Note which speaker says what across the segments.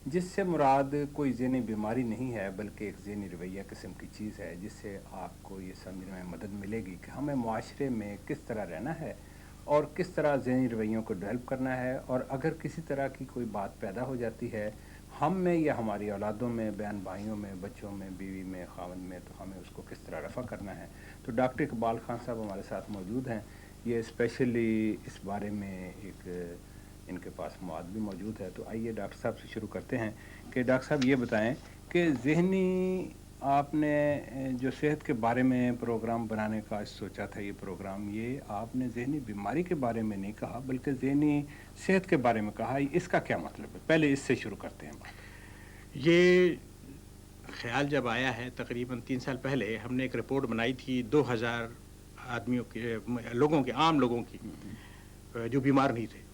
Speaker 1: جس سے مراد کوئی ذہنی بیماری نہیں ہے بلکہ ایک ذہنی رویہ قسم کی چیز ہے، جس سے آپ کو یہ سمجھنے میں مدد ملے گی کہ ہمیں معاشرے میں کس طرح رہنا ہے اور کس طرح ذہنی رویوں کو ڈیولپ کرنا ہے، اور اگر کسی طرح کی کوئی بات پیدا ہو جاتی ہے ہم میں یا ہماری اولادوں میں، بہن بھائیوں میں، بچوں میں، بیوی میں، خاوند میں، تو ہمیں اس کو کس طرح رفع کرنا ہے۔ تو ڈاکٹر اقبال خان صاحب ہمارے ساتھ موجود ہیں، یہ اسپیشلی اس بارے میں ایک ان کے پاس مواد بھی موجود ہے۔ تو آئیے ڈاکٹر صاحب سے شروع کرتے ہیں کہ ڈاکٹر صاحب یہ بتائیں کہ ذہنی آپ نے جو صحت کے بارے میں پروگرام بنانے کا سوچا تھا، یہ پروگرام یہ آپ نے ذہنی بیماری کے بارے میں نہیں کہا بلکہ ذہنی صحت کے بارے میں کہا، اس کا کیا مطلب ہے؟ پہلے اس سے شروع کرتے ہیں بات۔
Speaker 2: یہ خیال جب آیا ہے تقریباً 3 سال پہلے، ہم نے ایک رپورٹ بنائی تھی 2000 آدمیوں کے، لوگوں کے، عام لوگوں کی جو بیمار نہیں تھے،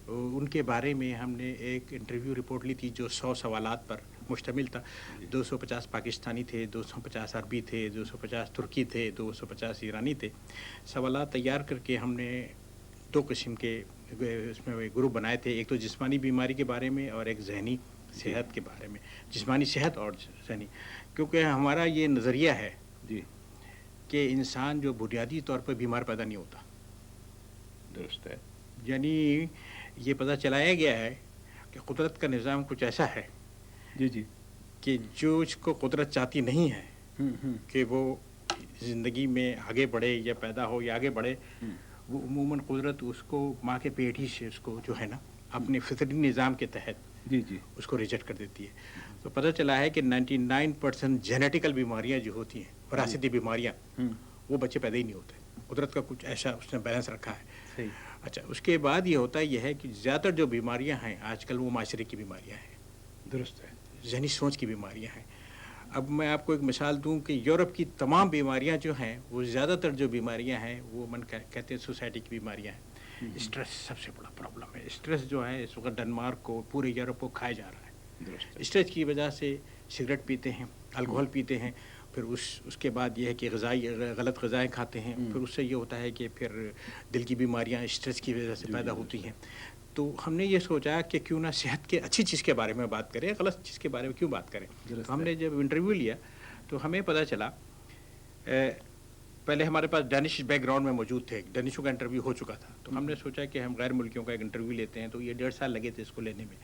Speaker 2: ان کے بارے میں ہم نے ایک انٹرویو رپورٹ لی تھی جو 100 سوالات پر مشتمل تھا۔ 250 پاکستانی تھے، 250 عربی تھے، 250 ترکی تھے، 250 ایرانی تھے۔ سوالات تیار کر کے ہم نے 2 قسم کے اس میں گروپ بنائے تھے، ایک تو جسمانی بیماری کے بارے میں اور ایک ذہنی صحت کے بارے میں، جسمانی صحت اور ذہنی، کیونکہ ہمارا یہ نظریہ ہے
Speaker 1: جی
Speaker 2: کہ انسان جو بنیادی طور پر بیمار پیدا نہیں ہوتا،
Speaker 1: درست ہے۔
Speaker 2: یعنی یہ پتہ چلایا گیا ہے کہ قدرت کا نظام کچھ ایسا ہے
Speaker 1: جی جی
Speaker 2: کہ جو اس کو قدرت چاہتی نہیں ہے کہ وہ زندگی میں آگے بڑھے یا پیدا ہو یا آگے بڑھے، وہ عموماً قدرت اس کو ماں کے پیٹ ہی سے اس کو جو ہے نا اپنے فطری نظام کے تحت
Speaker 1: جی جی
Speaker 2: اس کو ریجیکٹ کر دیتی ہے۔ تو پتہ چلا ہے کہ 99% جینیٹیکل بیماریاں جو ہوتی ہیں، وراثتی بیماریاں، وہ بچے پیدا ہی نہیں ہوتے۔ قدرت کا کچھ ایسا اس نے بیلنس رکھا ہے۔
Speaker 1: صحیح۔
Speaker 2: اچھا، اس کے بعد یہ ہوتا ہے کہ زیادہ تر جو بیماریاں ہیں آج کل وہ معاشرے کی بیماریاں ہیں،
Speaker 1: درست ہے۔
Speaker 2: ذہنی سوچ کی بیماریاں ہیں۔ اب میں آپ کو ایک مثال دوں کہ یورپ کی تمام بیماریاں جو ہیں، وہ زیادہ تر جو بیماریاں ہیں وہ کہتے ہیں سوسائٹی کی بیماریاں ہیں۔ اسٹریس سب سے بڑا پرابلم ہے۔ اسٹریس جو ہے اس وقت ڈنمارک کو، پورے یورپ کو کھایا جا رہا ہے۔
Speaker 1: درست ہے۔
Speaker 2: اسٹریس کی وجہ سے سگریٹ پیتے ہیں، الکوہل پیتے ہیں، پھر اس کے بعد یہ ہے کہ غلط غذائیں کھاتے ہیں، پھر اس سے یہ ہوتا ہے کہ پھر دل کی بیماریاں اسٹریس کی وجہ سے پیدا ہوتی ہیں۔ تو ہم نے یہ سوچا کہ کیوں نہ صحت کے اچھی چیز کے بارے میں بات کریں، غلط چیز کے بارے میں کیوں بات کریں۔ تو ہم نے جب انٹرویو لیا تو ہمیں پتہ چلا، پہلے ہمارے پاس ڈینش بیک گراؤنڈ میں موجود تھے، ڈینشوں کا انٹرویو ہو چکا تھا، تو ہم نے سوچا کہ ہم غیر ملکیوں کا ایک انٹرویو لیتے ہیں، تو یہ 1.5 سال لگے تھے اس کو لینے میں۔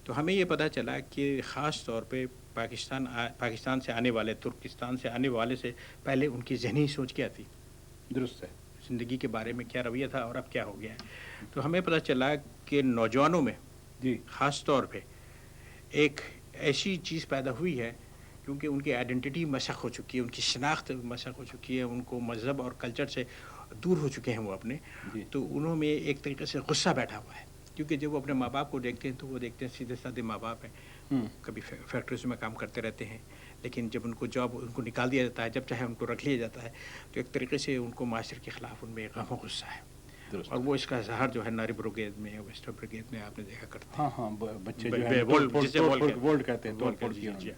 Speaker 2: تو ہمیں یہ پتہ چلا کہ خاص طور پہ پاکستان سے آنے والے، ترکستان سے آنے والے سے پہلے ان کی ذہنی سوچ کیا تھی،
Speaker 1: درست ہے۔
Speaker 2: زندگی کے بارے میں کیا رویہ تھا اور اب کیا ہو گیا ہے۔ تو ہمیں پتہ چلا کہ نوجوانوں میں
Speaker 1: جی
Speaker 2: خاص طور پہ ایک ایسی چیز پیدا ہوئی ہے، کیونکہ ان کی آئیڈینٹی مسخ ہو چکی ہے، ان کی شناخت مسخ ہو چکی ہے، ان کو مذہب اور کلچر سے دور ہو چکے ہیں وہ اپنے،
Speaker 1: جی
Speaker 2: تو انہوں میں ایک طریقے سے غصہ بیٹھا ہوا ہے، کیونکہ جب وہ اپنے ماں باپ کو دیکھتے ہیں تو وہ دیکھتے ہیں سیدھے سادھے ماں باپ ہیں، کبھی فیکٹریز میں کام کرتے رہتے ہیں، لیکن جب ان کو جاب ان کو نکال دیا جاتا ہے، جب چاہے ان کو رکھ لیا جاتا ہے، تو ایک طریقے سے ان کو معاشرے کے خلاف ان میں غم و غصہ ہے،
Speaker 1: درست
Speaker 2: اور وہ اس کا اظہار جو ہے ناری بروگیڈ میں، ویسٹرن بریگیڈ میں آپ نے دیکھا کرتے ہیں۔
Speaker 1: ہاں ہاں، بچے جو ہیں ورلڈ کہتے ہیں، توڑ پھوڑ کی انہوں نے۔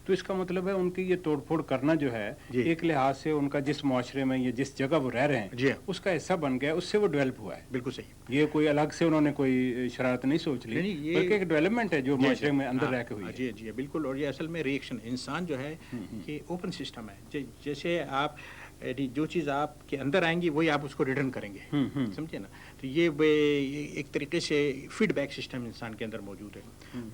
Speaker 1: تو اس کا مطلب ہے ان کی یہ توڑ پھوڑ کرنا جو ہے ایک لحاظ سے ان کا جس معاشرے میں یا جس جگہ وہ رہ رہے ہیں اس کا حصہ بن گیا، اس سے وہ ڈیولپ ہوا ہے۔
Speaker 2: بالکل صحیح۔
Speaker 1: یہ کوئی الگ سے انہوں نے کوئی شرارت نہیں سوچ لی، بلکہ ایک ڈیولپمنٹ ہے جو معاشرے میں اندر رہ کے ہوئی ہے۔
Speaker 2: جی جی بالکل، اور یہ اصل میں ریئیکشن، انسان جو ہے یہ اوپن سسٹم ہے، جیسے آپ جو چیز آپ کے اندر آئیں گی وہی آپ اس کو ریٹرن کریں گے، سمجھے نا۔ تو یہ ایک طریقے سے فیڈ بیک سسٹم انسان کے اندر موجود ہے۔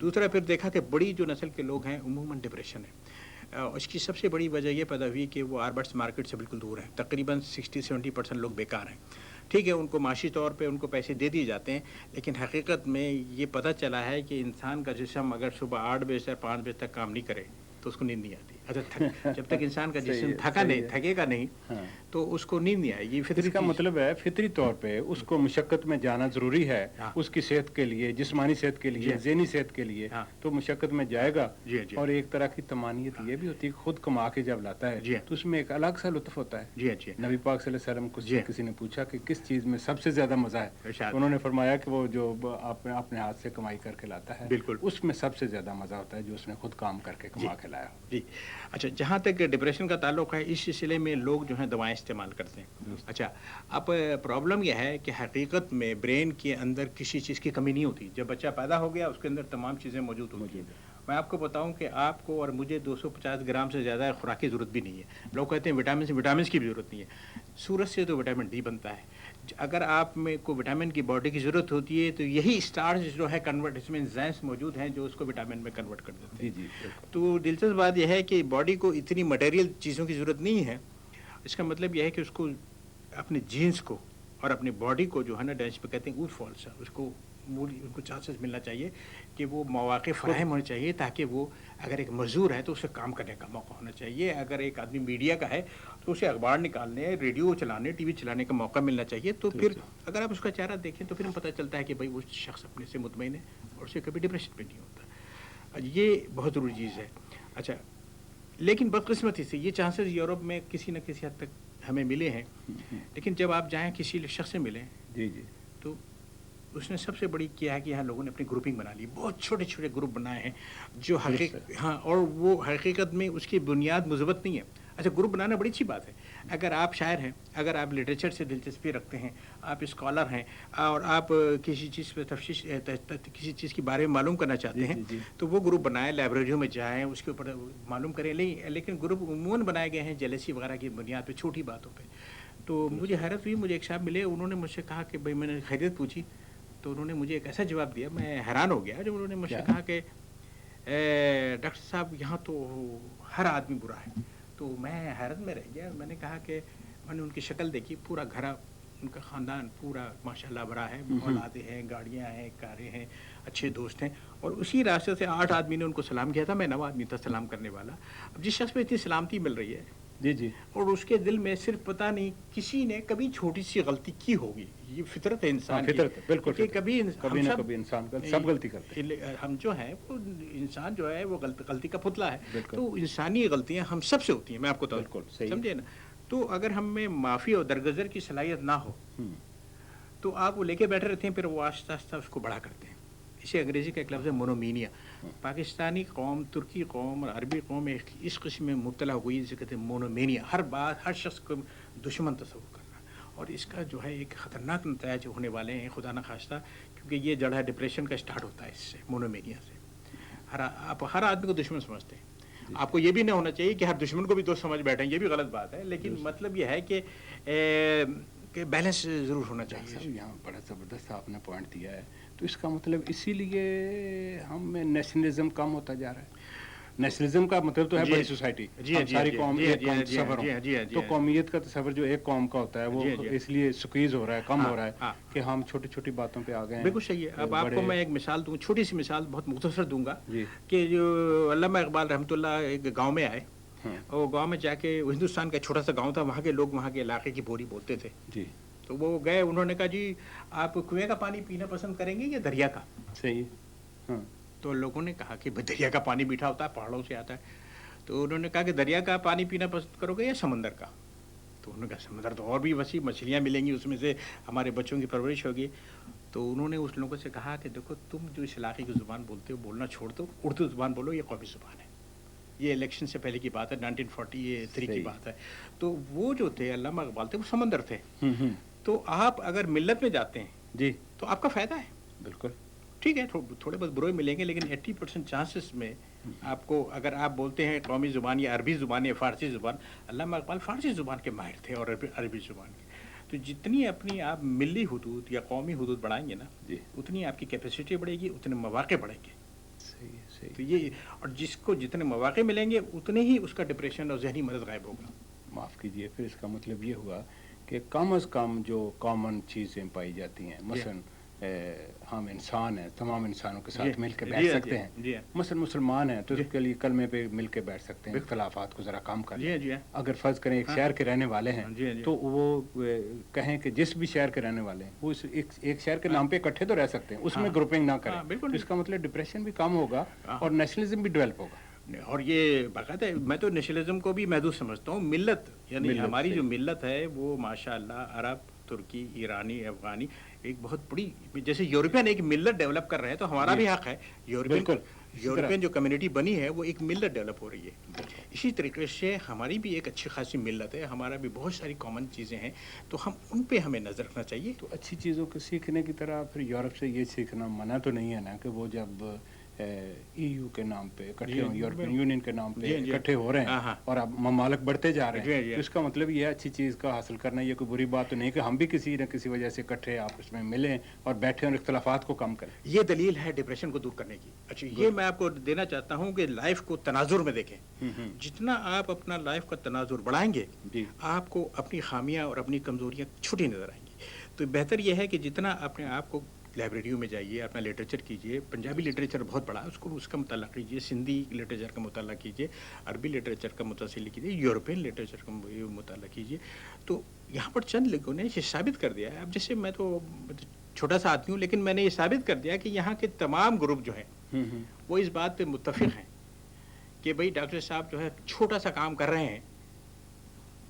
Speaker 2: دوسرا پھر دیکھا کہ بڑی جو نسل کے لوگ ہیں عموماً ڈپریشن ہے، اس کی سب سے بڑی وجہ یہ پیدا ہوئی کہ وہ آربٹس مارکیٹ سے بالکل دور ہیں، تقریباً 60-70% لوگ بیکار ہیں۔ ٹھیک ہے، ان کو معاشی طور پہ ان کو پیسے دے دیے جاتے ہیں، لیکن حقیقت میں یہ پتہ چلا ہے کہ انسان کا جسم اگر صبح 8 بجے سے 5 بجے تک کام نہیں کرے تو اس کو نیند نہیں آتی۔ جب تک انسان کا جسم تھکے گا نہیں تو اس کو نیند نہیں آئے گی۔
Speaker 1: اس کا مطلب ہے فطری طور پہ اس کو مشقت میں جانا ضروری ہے، اس کی صحت کے لیے، جسمانی صحت کے لیے، ذہنی صحت کے لیے، تو مشقت میں جائے گا۔ اور ایک طرح کی طمانینت یہ بھی ہوتی ہے، خود کما کے جب لاتا ہے تو اس میں ایک الگ سا لطف ہوتا ہے۔ نبی پاک صلی اللہ علیہ وسلم کو کسی نے پوچھا کہ کس چیز میں سب سے زیادہ مزہ ہے، انہوں نے فرمایا کہ وہ جو اپنے ہاتھ سے کمائی کر کے لاتا ہے اس میں سب سے زیادہ مزہ ہوتا ہے، جو اس نے خود کام کر کے کما کے لایا۔
Speaker 2: جی اچھا جہاں تک ڈپریشن کا تعلق ہے اس سلسلے میں لوگ جو ہیں دوائیں استعمال کرتے ہیں. اچھا اب پرابلم یہ ہے کہ حقیقت میں برین کے اندر کسی چیز کی کمی نہیں ہوتی. جب بچہ پیدا ہو گیا اس کے اندر تمام چیزیں موجود ہوتی ہیں. میں آپ کو بتاؤں کہ آپ کو اور مجھے 250 گرام سے زیادہ خوراک کی ضرورت بھی نہیں ہے. لوگ کہتے ہیں وٹامنس کی بھی ضرورت نہیں ہے. سورج سے تو وٹامن ڈی بنتا ہے. اگر آپ میں کو وٹامن کی باڈی کی ضرورت ہوتی ہے تو یہی اسٹارچ جو ہے کنورٹ اس میں انزائمز موجود ہیں جو اس کو وٹامن میں کنورٹ کر دیتے ہیں.
Speaker 1: جی بالکل.
Speaker 2: تو دلچسپ بات یہ ہے کہ باڈی کو اتنی مٹیریل چیزوں کی ضرورت نہیں ہے. اس کا مطلب یہ ہے کہ اس کو اپنے جینس کو اور اپنی باڈی کو جو ہے نا ڈینس پہ کہتے ہیں گڈ فالس ہے اس کو ان کو چانسز ملنا چاہیے کہ وہ مواقع فراہم ہونے چاہیے تاکہ وہ اگر ایک مزدور ہے تو اسے کام کرنے کا موقع ہونا چاہیے. اگر ایک آدمی میڈیا کا ہے تو اسے اخبار نکالنے ریڈیو چلانے ٹی وی چلانے کا موقع ملنا چاہیے. تو پھر اگر آپ اس کا چہرہ دیکھیں تو پھر ہم پتہ چلتا ہے کہ بھائی وہ شخص اپنے سے مطمئن ہے اور اسے کبھی ڈپریشن پہ نہیں ہوتا. یہ بہت ضروری چیز ہے. اچھا لیکن بدقسمتی سے یہ چانسز یورپ میں کسی نہ کسی حد تک ہمیں ملے ہیں. لیکن جب آپ جائیں کسی شخص سے ملیں تو اس نے سب سے بڑی کیا ہے کہ یہاں لوگوں نے اپنی گروپنگ بنا لی. بہت چھوٹے چھوٹے گروپ بنائے ہیں جو ہاں اور وہ حقیقت میں اس کی بنیاد مثبت نہیں ہے. اچھا گروپ بنانا بڑی اچھی بات ہے. اگر آپ شاعر ہیں, اگر آپ لٹریچر سے دلچسپی رکھتے ہیں, آپ اسکالر ہیں اور آپ کسی چیز پہ تفتیش کسی چیز کے بارے میں معلوم کرنا چاہتے ہیں تو وہ گروپ بنائیں, لائبریریوں میں جائیں, اس کے اوپر معلوم کریں. لیکن گروپ عموماً بنائے گئے ہیں جیلسی وغیرہ کی بنیاد پہ چھوٹی باتوں پہ. تو مجھے حیرت ہوئی, مجھے ایک صاحب ملے, انہوں نے مجھ سے کہا کہ بھائی میں نے خیریت پوچھی تو انہوں نے مجھے ایک ایسا جواب دیا, میں حیران ہو گیا. جب انہوں نے مجھ سے کہا کہ ڈاکٹر صاحب یہاں تو ہر آدمی برا ہے. تو میں حیرت میں رہ گیا. میں نے کہا کہ میں نے ان کی شکل دیکھی, پورا گھر ان کا خاندان پورا ماشاءاللہ بڑا ہے, اولادیں ہیں, گاڑیاں ہیں, کاریں ہیں, اچھے دوست ہیں. اور اسی راستے سے 8 آدمی نے ان کو سلام کیا تھا. میں 9 آدمی تھا سلام کرنے والا. اب جس شخص پہ اتنی سلامتی مل رہی ہے اور اس کے دل میں صرف پتہ نہیں کسی نے کبھی چھوٹی سی غلطی کی ہوگی. یہ فطرت ہے انسان کی.
Speaker 1: بالکل
Speaker 2: کہ کبھی
Speaker 1: نہ کبھی انسان سب غلطی کرتے ہیں.
Speaker 2: ہم جو ہیں وہ انسان جو ہے وہ غلطی کا پتلا ہے. تو انسانی غلطیاں ہم سب سے ہوتی ہیں. میں آپ کو سمجھے نا. تو اگر ہم میں معافی اور درگزر کی صلاحیت نہ ہو تو آپ وہ لے کے بیٹھے رہتے ہیں, پھر وہ آہستہ آہستہ اس کو بڑا کرتے ہیں. اسے انگریزی کا ایک لفظ ہے مونومینیا. پاکستانی قوم, ترکی قوم اور عربی قوم اس قسم میں مبتلا ہوئی جسے کہتے ہیں مونومینیا. ہر بات ہر شخص کو دشمن تصور کرنا, اور اس کا جو ہے ایک خطرناک نتائج ہونے والے ہیں خدا نہ خواستہ, کیونکہ یہ جڑ ہے ڈپریشن کا اسٹارٹ ہوتا ہے اس سے, مونومینیا سے. آپ ہر آدمی کو دشمن سمجھتے ہیں. آپ کو یہ بھی نہ ہونا چاہیے کہ ہر دشمن کو بھی دوست سمجھ بیٹھیں, یہ بھی غلط بات ہے. لیکن مطلب یہ ہے کہ بیلنس ضرور ہونا چاہیے.
Speaker 1: یہاں بڑا زبردست آپ نے پوائنٹ دیا ہے. تو اس کا مطلب اسی لیے ہم میں نیشنلزم کم ہوتا جا رہا ہے. نیشنلزم کا مطلب تو ہے بڑی سوسائٹی, ساری قوم ایک قوم تصور ہو. تو قومیت کا تصور جو ایک قوم کا ہوتا ہے وہ اس لیے سکویز ہو رہا ہے, کم ہو رہا ہے کہ ہم چھوٹی چھوٹی باتوں پہ آ گئے ہیں.
Speaker 2: بالکل صحیح ہے. اب آپ کو میں ایک مثال دوں, چھوٹی سی مثال بہت مختصر دوں گا کہ جو علامہ اقبال رحمۃ اللہ ایک گاؤں میں آئے, اور گاؤں میں جا کے, ہندوستان کا چھوٹا سا گاؤں تھا, وہاں کے لوگ وہاں کے علاقے کی بولی بولتے تھے. تو وہ گئے, انہوں نے کہا جی آپ کنویں کا پانی پینا پسند کریں گے یا دریا کا؟
Speaker 1: صحیح.
Speaker 2: تو لوگوں نے کہا کہ دریا کا پانی میٹھا ہوتا ہے, پہاڑوں سے آتا ہے. تو انہوں نے کہا کہ دریا کا پانی پینا پسند کرو گے یا سمندر کا؟ تو انہوں نے کہا سمندر تو اور بھی وسیع, مچھلیاں ملیں گی, اس میں سے ہمارے بچوں کی پرورش ہوگی. تو انہوں نے اس لوگوں سے کہا کہ دیکھو تم جو اس علاقے کی زبان بولتے ہو بولنا چھوڑ دو, اردو زبان بولو, یہ قومی زبان ہے. یہ الیکشن سے پہلے کی بات ہے, 1943 کی بات ہے. تو وہ جو تھے علامہ اقبال تھے, وہ سمندر تھے. تو آپ اگر ملت میں جاتے ہیں تو آپ کا فائدہ ہے.
Speaker 1: بالکل
Speaker 2: ٹھیک ہے, تھوڑے بہت برے ملیں گے, لیکن 80% چانسز میں آپ کو, اگر آپ بولتے ہیں قومی زبان یا عربی زبان یا فارسی زبان, علامہ اقبال فارسی زبان کے ماہر تھے اور عربی زبان کے. تو جتنی اپنی آپ ملی حدود یا قومی حدود بڑھائیں گے نا, اتنی آپ کی کیپیسٹی بڑھے گی, اتنے مواقع بڑھیں گے. تو یہ, اور جس کو جتنے مواقع ملیں گے اتنے ہی اس کا ڈپریشن اور ذہنی مرض غائب ہوگا.
Speaker 1: معاف کیجئے, پھر اس کا مطلب یہ ہوا کہ کم از کم جو کامن چیزیں پائی جاتی ہیں, مثلاً ہم انسان ہیں, تمام انسانوں کے ساتھ مل کے بیٹھ سکتے ہیں. مثلاً مسلمان ہیں تو اس کے لیے کلمے پہ مل کے بیٹھ سکتے ہیں, اختلافات کو ذرا کم کر لیں. اگر فرض کریں ایک شہر کے رہنے والے ہیں تو وہ کہیں کہ جس بھی شہر کے رہنے والے ہیں وہ ایک شہر کے نام پہ اکٹھے تو رہ سکتے ہیں, اس میں گروپنگ نہ کریں. اس کا مطلب ڈپریشن بھی کم ہوگا اور نیشنلزم بھی ڈیولپ ہوگا.
Speaker 2: اور یہ باقاعدہ, میں تو نیشنلزم کو بھی محدود سمجھتا ہوں. ملت یعنی ہماری جو ملت ہے وہ ماشاءاللہ عرب, ترکی, ایرانی, افغانی, ایک بہت بڑی, جیسے یورپین ایک ملت ڈیولپ کر رہے ہیں تو ہمارا بھی حق ہے. یورپین جو کمیونٹی بنی ہے وہ ایک ملت ڈیولپ ہو رہی ہے. اسی طریقے سے ہماری بھی ایک اچھی خاصی ملت ہے، ہمارا بھی بہت ساری کامن چیزیں ہیں، تو ہم ان پہ ہمیں نظر رکھنا چاہیے۔
Speaker 1: تو اچھی چیزوں کو سیکھنے کی طرح پھر یورپ سے یہ سیکھنا منع تو نہیں ہے نا کہ وہ جب ای یو کے نام پہ اکٹھے ہوں، یورپین یونین کے نام پہ اکٹھے ہو رہے ہیں اور اب ممالک بڑھتے جا رہے ہیں، تو اس کا مطلب یہ اچھی چیز کا حاصل کرنا یہ کوئی بری بات تو نہیں کہ ہم بھی کسی نہ کسی وجہ سے اکٹھے آپس میں ملیں اور بیٹھیں اور اختلافات کو کم کریں۔
Speaker 2: یہ دلیل ہے ڈپریشن کو دور کرنے کی۔ اچھا، یہ میں آپ کو دینا چاہتا ہوں کہ لائف کو تناظر میں دیکھیں، جتنا آپ اپنا لائف کا تناظر بڑھائیں گے آپ کو اپنی خامیاں اور اپنی کمزوریاں چھوٹی نظر آئیں گی۔ تو بہتر یہ ہے کہ جتنا اپنے آپ کو لائبریریوں میں جائیے، اپنا لٹریچر کیجیے، پنجابی لٹریچر بہت بڑا ہے، اس کا مطالعہ کیجیے، سندھی لٹریچر کا مطالعہ کیجیے، عربی لٹریچر کا مطالعہ کیجیے، یورپین لٹریچر کا مطالعہ کیجیے۔ تو یہاں پر چند لوگوں نے یہ ثابت کر دیا ہے، اب جیسے میں تو چھوٹا سا آدمی ہوں لیکن میں نے یہ ثابت کر دیا کہ یہاں کے تمام گروپ جو ہیں وہ اس بات پہ متفق ہیں کہ بھائی ڈاکٹر صاحب جو ہے چھوٹا سا کام کر رہے ہیں۔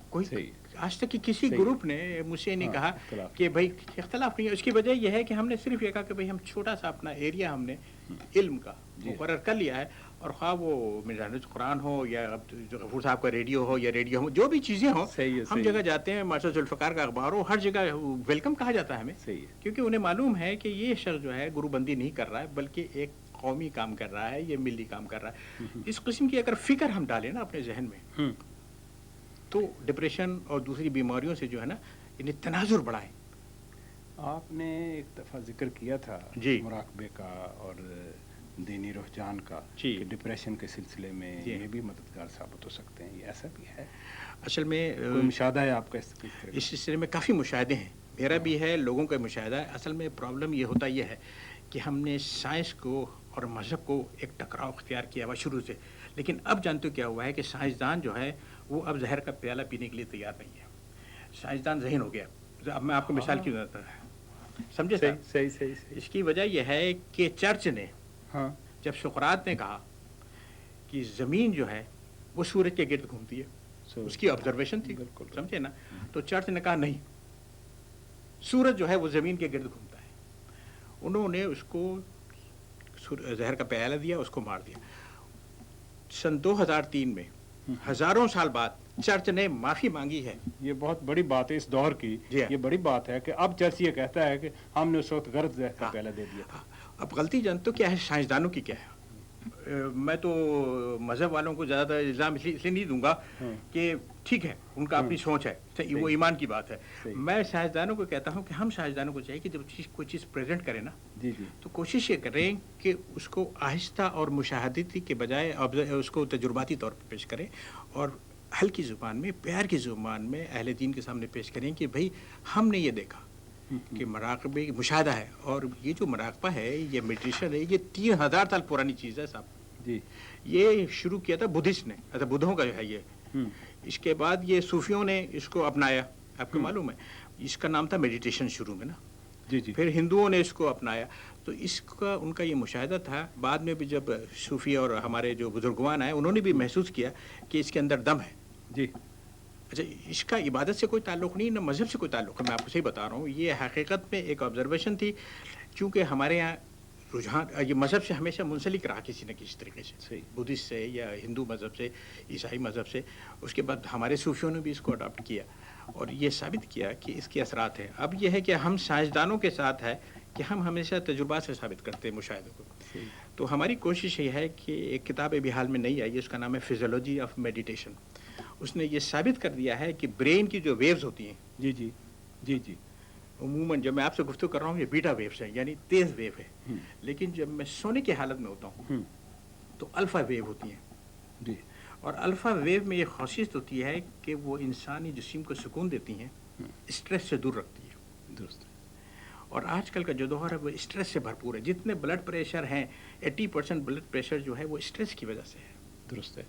Speaker 2: کوئی آج تک کسی گروپ نے مجھ سے نہیں کہا کہ بھائی اختلاف نہیں ہے۔ اس کی وجہ یہ ہے کہ ہم نے صرف یہ کہا کہ بھئی ہم چھوٹا سا اپنا ایریا ہم نے علم کا مقرر کر لیا ہے، اور خواہ وہ میرانج قرآن ہو یا جو غفور صاحب کا ریڈیو ہو یا ریڈیو ہو، جو بھی چیزیں ہوں، ہم جگہ جاتے ہیں، مارشل ذوالفقار کا اخبار ہو، ہر جگہ ویلکم کہا جاتا ہے ہمیں، کیونکہ انہیں معلوم ہے کہ یہ شخص جو ہے گرو بندی نہیں کر رہا ہے بلکہ ایک قومی کام کر رہا ہے، یہ ملی کام کر رہا ہے۔ اس قسم کی اگر فکر ہم ڈالیں نا اپنے ذہن میں تو ڈپریشن اور دوسری بیماریوں سے جو ہے نا انہیں تناظر بڑھائیں۔
Speaker 1: آپ نے ایک دفعہ ذکر کیا تھا مراقبے کا اور دینی رجحان کا کہ ڈپریشن کے سلسلے میں یہ بھی مددگار ثابت ہو سکتے ہیں، یہ ایسا بھی ہے؟
Speaker 2: اصل میں
Speaker 1: کوئی مشاہدہ ہے آپ کا
Speaker 2: اس سلسلے میں؟ کافی مشاہدے ہیں، میرا بھی ہے، لوگوں کا مشاہدہ ہے۔ اصل میں پرابلم یہ ہوتا یہ ہے کہ ہم نے سائنس کو اور مذہب کو ایک ٹکراؤ اختیار کیا ہوا شروع سے، لیکن اب جانتے ہو کیا ہوا ہے کہ سائنسدان جو ہے وہ اب زہر کا پیالہ پینے کے لیے تیار نہیں ہے، سائنسدان ذہین ہو گیا۔ اب میں آپ کو مثال کی بتاتا ہوں، سمجھے صحیح۔ اس کی وجہ یہ ہے کہ چرچ نے جب سقراط نے کہا کہ زمین جو ہے وہ سورج کے گرد گھومتی ہے، اس کی آبزرویشن تھی، سمجھے نا، تو چرچ نے کہا نہیں، سورج جو ہے وہ زمین کے گرد گھومتا ہے۔ انہوں نے اس کو زہر کا پیالہ دیا، اس کو مار دیا۔ سن 2003 میں ہزاروں سال بعد چرچ نے معافی مانگی ہے۔
Speaker 1: یہ بہت بڑی بات ہے اس دور کی، یہ بڑی بات ہے کہ اب چرچ یہ کہتا ہے کہ ہم نے اس وقت غلط زہر کا پیالہ دے دیا تھا۔
Speaker 2: اب غلطی جانتے ہو کیا ہے سائنسدانوں کی؟ کیا ہے، میں تو مذہب والوں کو زیادہ الزام اس لیے نہیں دوں گا کہ ٹھیک ہے ان کا اپنی سوچ ہے، وہ ایمان کی بات ہے۔ میں سائنسدانوں کو کہتا ہوں کہ ہم سائنسدانوں کو چاہیے کہ جب کوئی چیز پریزنٹ کریں نا تو کوشش یہ کریں کہ اس کو آہستہ اور مشاہدتی کے بجائے اس کو تجرباتی طور پر پیش کریں، اور ہلکی زبان میں، پیار کی زبان میں اہل دین کے سامنے پیش کریں کہ بھئی ہم نے یہ دیکھا کہ مراقبے مشاہدہ ہے، اور یہ جو مراقبہ ہے، یہ میڈیٹیشن ہے، یہ 3000 سال پرانی چیز ہے صاحب۔ یہ شروع کیا تھا بدھسٹ نے، بدھوں کا جو ہے یہ، اس کے بعد یہ صوفیوں نے اس کو اپنایا، آپ کو معلوم ہے اس کا نام تھا میڈیٹیشن شروع میں نا، پھر ہندوؤں نے اس کو اپنایا، تو اس کا ان کا یہ مشاہدہ تھا۔ بعد میں بھی جب صوفی اور ہمارے جو بزرگوان آئے انہوں نے بھی محسوس کیا کہ اس کے اندر دم ہے۔ اچھا، اس کا عبادت سے کوئی تعلق نہیں، نہ مذہب سے کوئی تعلق ہے، میں آپ کو صحیح بتا رہا ہوں، یہ حقیقت میں ایک آبزرویشن تھی، چونکہ ہمارے یہاں رجحان یہ مذہب سے ہمیشہ منسلک رہا کسی نہ کسی طریقے سے، بدھسٹ سے یا ہندو مذہب سے، عیسائی مذہب سے۔ اس کے بعد ہمارے صوفیوں نے بھی اس کو اڈاپٹ کیا اور یہ ثابت کیا کہ اس کے اثرات ہیں۔ اب یہ ہے کہ ہم سائنسدانوں کے ساتھ ہے کہ ہم ہمیشہ تجربات سے ثابت کرتے ہیں مشاہدوں کو۔ تو ہماری کوشش یہ ہے کہ ایک کتاب ابھی حال میں نہیں آئی ہے، اس کا نام ہے فزیولوجی آف میڈیٹیشن۔ اس نے یہ ثابت کر دیا ہے کہ برین کی جو ویوز ہوتی ہیں، عموماً جب میں آپ سے گفتگو کر رہا ہوں یہ بیٹا ویوز ہیں، یعنی تیز ویو ہے، لیکن جب میں سونے کی حالت میں ہوتا ہوں تو الفا ویو ہوتی ہیں، اور الفا ویو میں یہ خاصیت ہوتی ہے کہ وہ انسانی جسم کو سکون دیتی ہیں، اسٹریس سے دور رکھتی ہے۔
Speaker 1: درست۔
Speaker 2: اور آج کل کا جو دور ہے وہ اسٹریس سے بھرپور ہے، جتنے بلڈ پریشر ہیں 80% بلڈ پریشر جو ہے وہ اسٹریس کی وجہ سے ہے۔
Speaker 1: درست ہے۔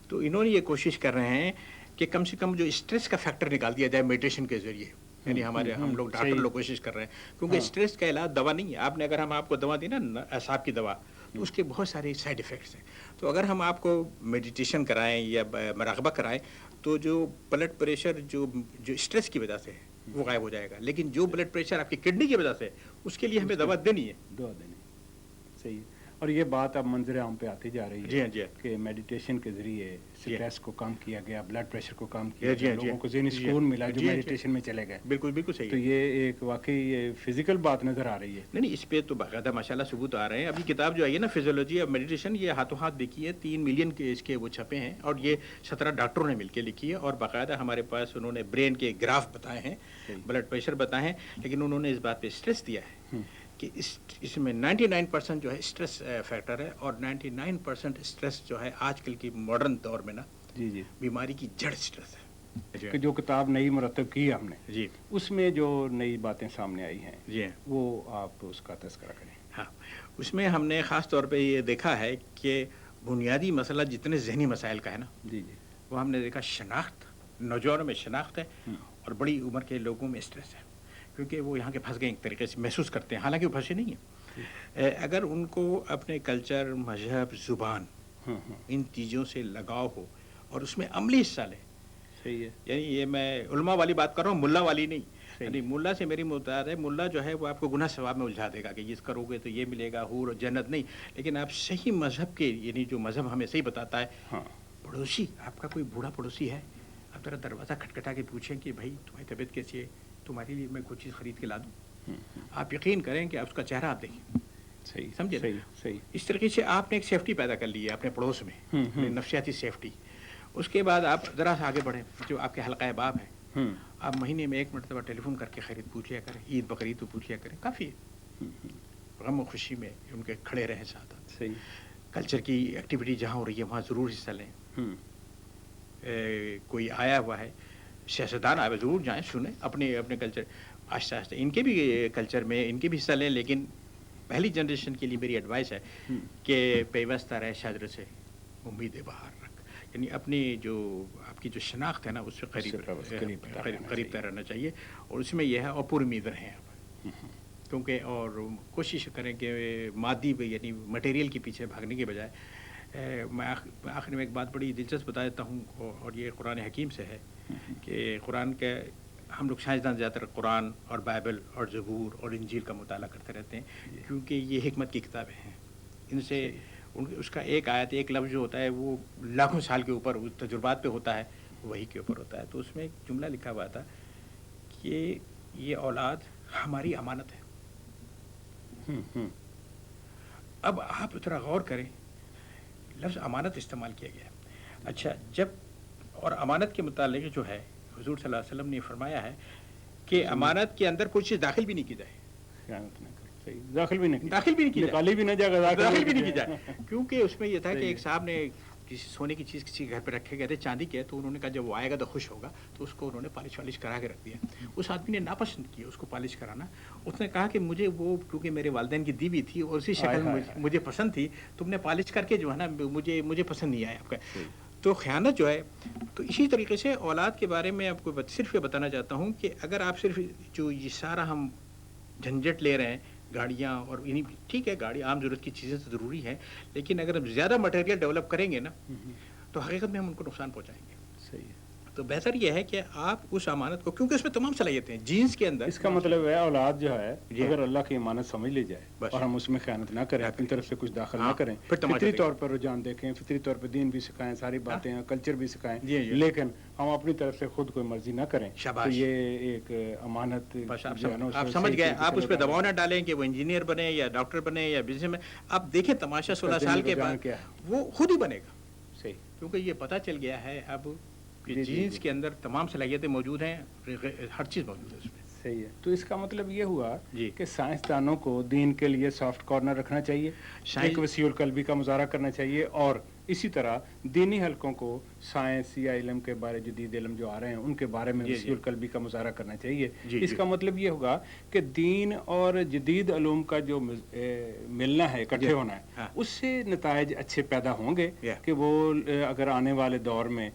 Speaker 2: تو انہوں نے یہ کوشش کر رہے ہیں کہ کم سے کم جو اسٹریس کا فیکٹر نکال دیا جائے میڈیٹیشن کے ذریعے، یعنی ہم لوگ ڈاکٹر لوگ کوشش کر رہے ہیں، کیونکہ اسٹریس کا علاج دوا نہیں ہے۔ آپ نے اگر ہم آپ کو دوا دی نا اعصاب کی دوا، تو اس کے بہت سارے سائیڈ ایفیکٹس ہیں، تو اگر ہم آپ کو میڈیٹیشن کرائیں یا مراقبہ کرائیں تو جو بلڈ پریشر جو اسٹریس کی وجہ سے ہے وہ غائب ہو جائے گا، لیکن جو بلڈ پریشر آپ کی کڈنی کی وجہ سے ہے اس کے لیے ہمیں دوا دینی ہے۔
Speaker 1: دوا دینی، صحیح ہے۔ اور یہ بات اب منظر عام پہ آتی جا رہی ہے
Speaker 2: جی ہاں، جی ہاں،
Speaker 1: کہ میڈیٹیشن کے ذریعے
Speaker 2: جی
Speaker 1: اسٹریس کو کم کیا گیا، بلڈ پریشر کو کم
Speaker 2: جی
Speaker 1: کیا
Speaker 2: جی
Speaker 1: گیا،
Speaker 2: ہاں، جی
Speaker 1: لوگوں
Speaker 2: ہاں،
Speaker 1: کو ذہنی
Speaker 2: جی
Speaker 1: سکون ملا جو
Speaker 2: جی ہاں، جی
Speaker 1: میڈیٹیشن میں چلے گئے.
Speaker 2: بالکل بالکل صحیح
Speaker 1: تو
Speaker 2: ہے.
Speaker 1: یہ ایک واقعی یہ فزیکل بات نظر آ رہی ہے.
Speaker 2: نہیں اس پہ تو باقاعدہ ماشاءاللہ ثبوت آ رہے ہیں. ابھی کتاب جو آئی ہے نا فزیولوجی آف میڈیٹیشن، یہ ہاتھوں ہاتھ لکھی ہے، 3 ملین کے اس کے وہ چھپے ہیں، اور یہ 17 ڈاکٹروں نے مل کے لکھی ہے، اور باقاعدہ ہمارے پاس انہوں نے برین کے گراف بتائے ہیں، بلڈ پریشر بتائے ہیں، لیکن انہوں نے اس بات پہ اسٹریس دیا ہے کہ اس میں 99% جو ہے اسٹریس فیکٹر ہے، اور 99% اسٹریس جو ہے آج کل کی ماڈرن دور میں نا
Speaker 1: جی جی،
Speaker 2: بیماری کی جڑ اسٹریس ہے.
Speaker 1: کہ جو کتاب نئی مرتب کی ہم نے
Speaker 2: جی
Speaker 1: اس میں جو نئی باتیں سامنے آئی ہیں
Speaker 2: جی ہاں.
Speaker 1: وہ آپ اس کا تذکرہ کریں.
Speaker 2: ہاں اس میں ہم نے خاص طور پہ یہ دیکھا ہے کہ بنیادی مسئلہ جتنے ذہنی مسائل کا ہے نا،
Speaker 1: جی جی،
Speaker 2: وہ ہم نے دیکھا شناخت، نوجوانوں میں شناخت ہے، اور بڑی عمر کے لوگوں میں اسٹریس ہے، کیونکہ وہ یہاں کے پھنس گئے ایک طریقے سے محسوس کرتے ہیں، حالانکہ وہ پھنسے نہیں ہیں. اگر ان کو اپنے کلچر، مذہب، زبان، ان چیزوں سے لگاؤ ہو اور اس میں عملی حصہ لیں.
Speaker 1: صحیح ہے.
Speaker 2: یعنی یہ میں علماء والی بات کر رہا ہوں، ملا والی نہیں. یعنی ملا سے میری مراد ہے، ملا جو ہے وہ آپ کو گناہ ثواب میں الجھا دے گا کہ یہ کرو گے تو یہ ملے گا، حور اور جنت نہیں. لیکن آپ صحیح مذہب کے، یعنی جو مذہب ہمیں صحیح بتاتا ہے، پڑوسی آپ کا کوئی بوڑھا پڑوسی ہے، آپ ذرا دروازہ کھٹکھٹا کے پوچھیں کہ بھائی تمہاری طبیعت کیسی ہے، تمہارے لیے میں کوئی چیز خرید کے لا دوں. آپ یقین کریں کہ آپ اس کا چہرہ آپ دیکھیں.
Speaker 1: صحیح،
Speaker 2: سمجھے؟
Speaker 1: صحیح صحیح.
Speaker 2: اس طریقے سے آپ نے ایک سیفٹی پیدا کر لی ہے اپنے پڑوس میں، اپنی نفسیاتی سیفٹی. اس کے بعد آپ ذرا سا آگے بڑھیں، جو آپ کے حلقہ باب ہے، آپ مہینے میں 1 مرتبہ ٹیلی فون کر کے خرید پوچھ لیا کریں، عید بقرعید تو پوچھ لیا کریں، کافی ہے. غم و خوشی میں ان کے کھڑے رہیں ساتھ.
Speaker 1: صحیح.
Speaker 2: کلچر کی ایکٹیویٹی جہاں ہو رہی ہے وہاں ضرور حصہ لیں. کوئی آیا ہوا ہے، سیاستدان آئے ضرور جائیں، سنیں اپنے اپنے کلچر، آہستہ آہستہ ان کے بھی کلچر میں ان کے بھی حصہ لیں. لیکن پہلی جنریشن کے لیے میری ایڈوائس ہے کہ پیوستہ رہے شاجر سے امید بہار رکھ. یعنی اپنی جو آپ کی جو شناخت ہے نا اس سے قریب تر رہنا چاہیے، اور اس میں یہ ہے، اور پوری امید رہیں آپ. کیونکہ اور کوشش کریں کہ مادی یعنی مٹیریل کے پیچھے بھاگنے کے بجائے، میں آخر میں ایک بات بڑی دلچسپ بتا دیتا ہوں، اور یہ قرآن حکیم سے ہے کہ قرآن کے ہم لوگ سائنسدان زیادہ تر قرآن اور بائبل اور زبور اور انجیل کا مطالعہ کرتے رہتے ہیں، کیونکہ یہ حکمت کی کتابیں ہیں. ان سے اس کا ایک آیت، ایک لفظ جو ہوتا ہے وہ لاکھوں سال کے اوپر تجربات پہ ہوتا ہے، وہی کے اوپر ہوتا ہے. تو اس میں ایک جملہ لکھا ہوا تھا کہ یہ اولاد ہماری امانت ہے. اب آپ ذرا غور کریں، لفظ امانت استعمال کیا گیا. اچھا، جب اور امانت کے متعلق جو ہے حضور صلی اللہ علیہ وسلم نے فرمایا ہے کہ امانت کے اندر کوئی چیز داخل بھی نہیں کی جائے،
Speaker 1: داخل بھی نہیں
Speaker 2: کی جائے،
Speaker 1: نکالی بھی نہ جائے،
Speaker 2: داخل بھی نہیں کی جائے. کیونکہ اس میں یہ تھا کہ ایک صاحب نے کسی سونے کی چیز کسی گھر پہ رکھے گئے تھے، چاندی کے، تو انہوں نے کہا جب وہ آئے گا تو خوش ہوگا، تو اس کو انہوں نے پالش والش کرا کے رکھ دیا. اس آدمی نے ناپسند کیا اس کو پالش کرانا. اس نے کہا کہ مجھے وہ کیونکہ میرے والدین کی دی ہوئی تھی اور اسی شکل میں مجھے پسند تھی، تم نے پالش کر کے جو ہے نا مجھے پسند نہیں آیا آپ کا. تو خیانت جو ہے، تو اسی طریقے سے اولاد کے بارے میں آپ کو صرف یہ بتانا چاہتا ہوں کہ اگر آپ صرف جو یہ سارا ہم جھنجھٹ لے رہے ہیں، گاڑیاں اور ٹھیک ہے گاڑی عام ضرورت کی چیزیں تو ضروری ہیں، لیکن اگر ہم زیادہ مٹیریل ڈیولپ کریں گے نا تو حقیقت میں ہم ان کو نقصان پہنچائیں گے.
Speaker 1: صحیح ہے.
Speaker 2: تو بہتر یہ ہے کہ آپ اس امانت کو، کیونکہ اس میں تمام صلاحیتیں ہیں جینس کے اندر.
Speaker 1: اس کا مطلب ہے اولاد جو ہے اگر اللہ کی امانت سمجھ لی جائے اور ہم اس میں خیانت نہ کریں، اپنی طرف سے کچھ داخل نہ کریں، فطری طور پر رجحان دیکھیں، فطری طور پر دین بھی سکھائیں، ساری باتیں کلچر بھی سکھائیں، لیکن ہم اپنی طرف سے خود کوئی مرضی نہ کریں، تو یہ ایک امانت
Speaker 2: آپ سمجھ گئے. آپ اس پہ دباؤ نہ ڈالیں کہ وہ انجینئر بنے یا ڈاکٹر بنے یا بزنس میں. آپ دیکھیں تماشا 16 سال کے بعد وہ خود ہی بنے گا.
Speaker 1: صحیح.
Speaker 2: کیونکہ یہ پتہ چل گیا ہے اب کہ جینس کے اندر تمام صلاحیتیں موجود ہیں، ہر چیز موجود ہے اس میں.
Speaker 1: صحیح ہے. تو اس کا مطلب یہ ہوا کہ سائنسدانوں کو دین کے لیے سافٹ کارنر رکھنا چاہیے، ایک وسیع القلبی کا مظاہرہ کرنا چاہیے، اور اسی طرح دینی حلقوں کو سائنس یا علم کے بارے، جدید علم جو آ رہے ہیں ان کے بارے میں وسیع القلبی کا مظاہرہ کرنا چاہیے. اس کا مطلب یہ ہوگا کہ دین اور جدید علوم کا جو ملنا ہے، اکٹھے ہونا ہے، اس سے نتائج اچھے پیدا ہوں گے کہ وہ اگر آنے والے دور میں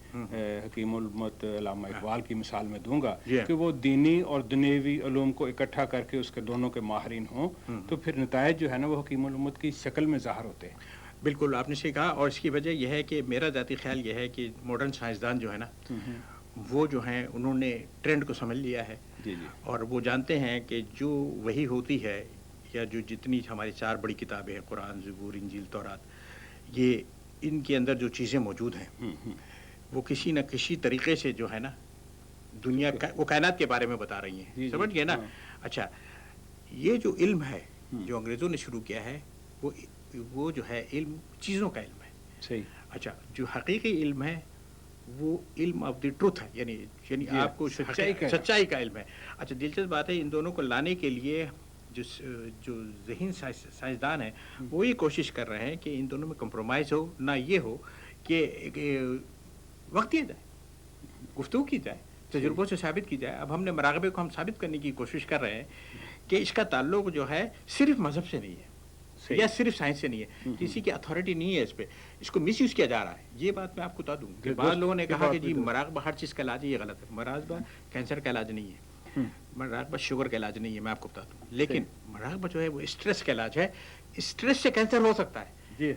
Speaker 1: حکیم الامت علامہ اقبال کی مثال میں دوں گا کہ وہ دینی اور دنیوی علوم کو اکٹھا کر کے اس کے دونوں کے ماہرین ہوں، تو پھر نتائج جو ہے نا وہ حکیم الامت کی شکل میں ظاہر ہوتے ہیں.
Speaker 2: بالکل آپ نے صحیح کہا. اور اس کی وجہ یہ ہے کہ میرا ذاتی خیال یہ ہے کہ ماڈرن سائنسدان جو ہے نا وہ جو ہیں انہوں نے ٹرینڈ کو سمجھ لیا ہے، اور وہ جانتے ہیں کہ جو وہی ہوتی ہے یا جو جتنی ہماری 4 بڑی کتابیں ہیں، قرآن، زبور، انجیل، تورات، یہ ان کے اندر جو چیزیں موجود ہیں وہ کسی نہ کسی طریقے سے جو ہے نا دنیا کا وہ کائنات کے بارے میں بتا رہی ہیں، سمجھ گئے نا؟ اچھا، یہ جو علم ہے جو انگریزوں نے شروع کیا ہے وہ جو ہے علم چیزوں کا علم ہے.
Speaker 1: صحیح.
Speaker 2: اچھا، جو حقیقی علم ہے وہ علم آف دی ٹروتھ ہے، یعنی آپ کو سچائی کا علم ہے. اچھا، دلچسپ بات ہے، ان دونوں کو لانے کے لیے جو ذہین سائنسدان ہیں وہ یہ کوشش کر رہے ہیں کہ ان دونوں میں کمپرومائز ہو، نہ یہ ہو کہ وقت دیا جائے، گفتگو کی جائے، تجربوں سے ثابت کی جائے. اب ہم نے مراقبے کو ہم ثابت کرنے کی کوشش کر رہے ہیں کہ اس کا تعلق جو ہے صرف مذہب سے نہیں ہے یا صرف سائنس سے نہیں ہے، کسی کی اتھارٹی نہیں ہے اس پہ، اس کو مس یوز کیا جا رہا ہے. یہ بات میں آپ کو بتا دوں کہ بعض لوگوں نے کہا کہ جی مراقبہ ہر چیز کا علاج ہے، یہ غلط ہے. مراقبہ کینسر کا علاج نہیں ہے، مراقبہ شوگر کا علاج نہیں ہے، میں آپ کو بتا دوں. لیکن مراقبہ جو ہے وہ اسٹریس کا علاج ہے. اسٹریس سے کینسر ہو سکتا ہے.
Speaker 1: جی،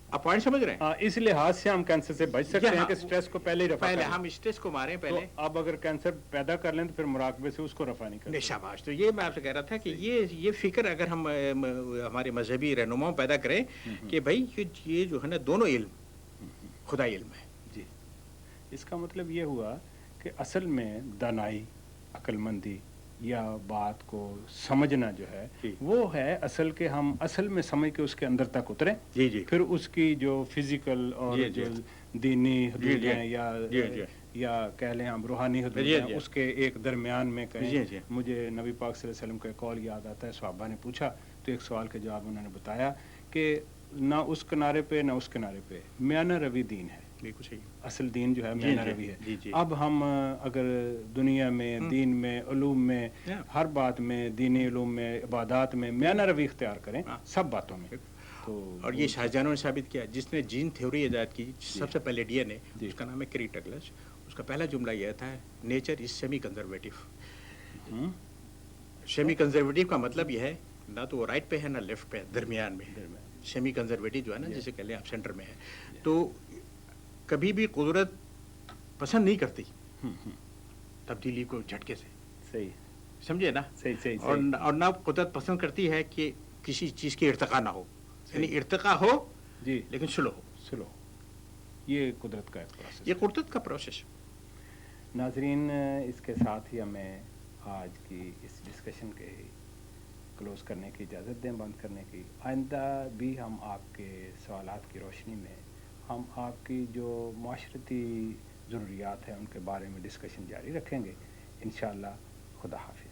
Speaker 2: آپ پوائنٹ سمجھ رہے ہیں؟
Speaker 1: اس لحاظ سے ہم کینسر سے بچ سکتے ہیں کہ اسٹریس کو پہلے ہی رفع کریں.
Speaker 2: ہم اسٹریس کو ماریں پہلے.
Speaker 1: اب اگر کینسر پیدا کر لیں تو پھر مراقبے سے اس کو رفع نہیں کریں.
Speaker 2: شاباش. تو یہ میں آپ سے کہہ رہا تھا کہ یہ فکر اگر ہم ہمارے مذہبی رہنماؤں پیدا کریں کہ بھائی یہ جو ہے نا دونوں علم خدائی علم ہے.
Speaker 1: جی، اس کا مطلب یہ ہوا کہ اصل میں دانائی، عقل مندی یا بات کو سمجھنا جو ہے وہ ہے اصل کے ہم اصل میں سمجھ کے اس کے اندر تک اتریں.
Speaker 2: جی جی.
Speaker 1: پھر اس کی جو فزیکل اور جو دینی حدود ہیں یا کہہ لیں ہم روحانی حدود ہیں اس کے ایک درمیان میں کہیں. مجھے نبی پاک صلی اللہ علیہ وسلم کا قول یاد آتا ہے، صحابہ نے پوچھا تو ایک سوال کے جواب انہوں نے بتایا کہ نہ اس کنارے پہ نہ اس کنارے پہ، میانہ روی دین ہے.
Speaker 2: بالکل صحیح.
Speaker 1: اصل دین جو ہے میانہ روی ہے. اب ہم اگر دنیا میں دین میں علوم میں ہر بات میں دینی علوم میں عبادات میں میانہ روی اختیار کریں سب باتوں میں تو. اور
Speaker 2: یہ سائنسدانوں نے ثابت کیا. جس نے جین تھیوری ایجاد کی سب سے پہلے ڈی این اے، اس کا نام ہے کری ڈگلس. اس کا پہلا جملہ یہ تھا nature is semi conservative. Semi conservative کا مطلب یہ ہے نہ تو وہ رائٹ پہ ہے نہ لیفٹ پہ ہے، درمیان میں. سیمی کنزرویٹو جو ہے نا جسے کہہ لیں آپ سینٹر میں ہے. تو کبھی بھی قدرت پسند نہیں کرتی تبدیلی کو جھٹکے سے.
Speaker 1: صحیح
Speaker 2: سمجھے نا؟
Speaker 1: صحیح.
Speaker 2: اور نہ قدرت پسند کرتی ہے کہ کسی چیز کی ارتقا نہ ہو، یعنی ارتقا ہو
Speaker 1: جی
Speaker 2: لیکن سلو ہو.
Speaker 1: یہ قدرت کا ایک پروسیس،
Speaker 2: یہ قدرت کا پروسیس.
Speaker 1: ناظرین، اس کے ساتھ ہی ہمیں آج کی اس ڈسکشن کے کلوز کرنے کی اجازت دیں، بند کرنے کی. آئندہ بھی ہم آپ کے سوالات کی روشنی میں ہم آپ کی جو معاشرتی ضروریات ہیں ان کے بارے میں ڈسکشن جاری رکھیں گے انشاءاللہ. خدا حافظ.